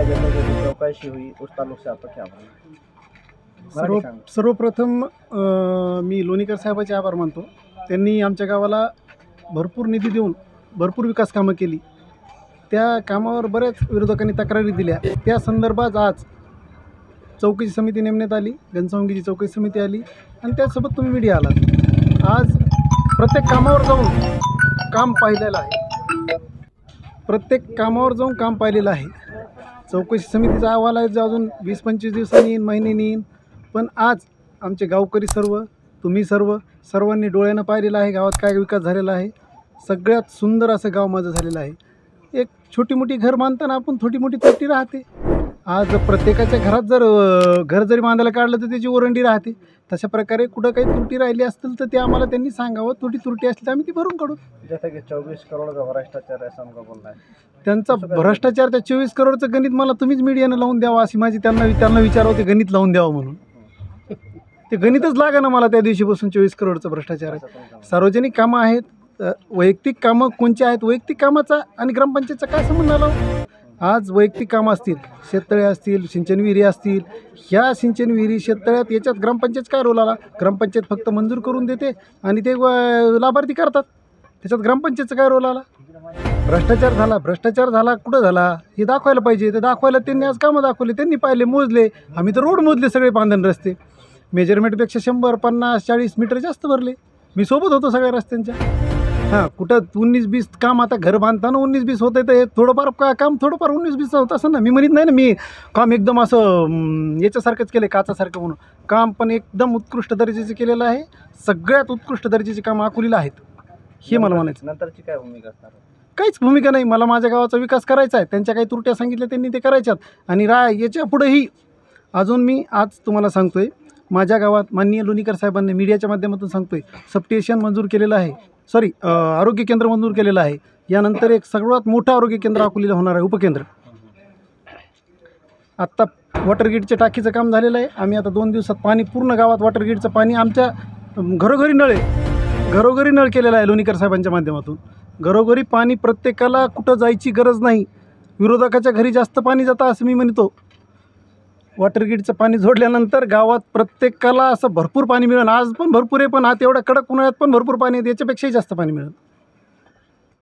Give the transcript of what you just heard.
जैसा कि चौकसी हुई उस ताल्लुक से आपका क्या मानना है? सर्वप्रथम मी लोणीकर साहेबांचे आभार मानतो. त्यांनी आमच्या गावाला भरपूर निधी देऊन भरपूर विकास कामं केली. त्या कामावर बऱ्याच विरोधकांनी तक्रारी दिल्या. त्या संदर्भात आज चौकशी समिती नेमण्यात आली. घनसावंगीची चौकशी समिती आली आणि त्यासोबत तुम्ही मीडिया आलात. आज प्रत्येक कामावर जाऊन काम पाहिलेलं आहे. प्रत्येक कामावर जाऊन काम पाहिलेलं आहे. चौकशी समितीचा अहवाल आहे जो अजून 20-25 दिवसांनी येईन, महिन्यानी येईन. पण आज आमचे गावकरी सर्व, तुम्ही सर्वांनी डोळ्यानं पाहिलेलं आहे गावात काय विकास झालेला आहे. सगळ्यात सुंदर असं गाव माझं झालेलं आहे. एक छोटी मोठी घर बांधताना आपण छोटी मोठी त्रुटी राहते. आज प्रत्येकाच्या घरात जर घर जरी बांधायला काढलं तर त्याची ओरंडी राहते. तशा प्रकारे कुठं काही त्रुटी राहिली असतील तर ते आम्हाला त्यांनी सांगावं. त्रुटी असली तर आम्ही ती भरून काढू. जैसा कि 24 करोड़ का भ्रष्टाचार ऐसा उनका बोलना है. त्यांचा भ्रष्टाचार, त्या 24 करोडचं गणित मला तुम्हीच मीडियानं लावून द्यावं अशी माझी त्यांना विचारावं. ते गणित लावून द्यावं म्हणून. ते गणितच लागा ना मला त्या दिवशीपासून 24 करोडचं भ्रष्टाचार आहे. सार्वजनिक कामं आहेत, वैयक्तिक कामं कोणचे आहेत, वैयक्तिक कामाचा आणि ग्रामपंचायतचा काय संबंध आला. आज वैयक्तिक कामं असतील, शेततळे असतील, सिंचन विहिरी असतील. ह्या सिंचन विहिरी शेततळ्यात याच्यात ग्रामपंचायत काय रोल आला. ग्रामपंचायत फक्त मंजूर करून देते आणि ते लाभार्थी करतात. त्याच्यात ग्रामपंचायतचा काय रोल आला. भ्रष्टाचार झाला कुठं झाला हे दाखवायला पाहिजे. ते दाखवायला त्यांनी आज कामं दाखवले, त्यांनी पाहिले, मोजले. आम्ही तर रोड मोजले सगळे बांधण रस्ते. मेजरमेंटपेक्षा 100, 50, 40 मीटर जास्त भरले. मी सोबत होतो सगळ्या रस्त्यांच्या. हां, कुठं 19-20 काम आता घर बांधताना 19-20 होतं तर हे थोडंफार काम थोडंफार 19-20 होतं असं ना. मी म्हणत नाही ना मी काम एकदम असं याच्यासारखंच केलं काचासारखं म्हणून. काम पण एकदम उत्कृष्ट दर्जाचं केलेलं आहे. सगळ्यात उत्कृष्ट दर्जाची कामं अकोलीला आहेत हे मला म्हणायचं. नंतरची काय भूमिका असणार? काहीच भूमिका नाही. मला माझ्या गावाचा विकास करायचा आहे. त्यांच्या काही त्रुट्या सांगितल्या त्यांनी ते करायच्यात. आणि याच्या पुढेही अजून मी आज तुम्हाला सांगतो आहे, माझ्या गावात माननीय लोणीकर साहेबांनी मीडियाच्या माध्यमातून सांगतो आहे, सबस्टेशन मंजूर केलेलं आहे. आरोग्य केंद्र मंजूर केलेलं आहे. यानंतर एक सर्वात मोठं आरोग्य केंद्र अकोलीला होणार आहे, उपकेंद्र. आत्ता वॉटरगेटच्या टाकीचं काम झालेलं आहे. आम्ही आता 2 दिवसात पाणी पूर्ण गावात वॉटरगेटचं पाणी आमच्या घरोघरी नळ केलेला आहे लोणीकर साहेबांच्या माध्यमातून. घरोघरी पाणी प्रत्येकाला, कुठं जायची गरज नाही. विरोधकाच्या घरी जास्त पाणी जातं असं मी म्हणतो. वॉटरगेटचं पाणी जोडल्यानंतर गावात प्रत्येकाला असं भरपूर पाणी मिळेल. आज पण भरपूर आहे, पण आता एवढ्या कडक उन्हाळ्यात पण भरपूर पाणी आहे. याच्यापेक्षाही जास्त पाणी मिळेल.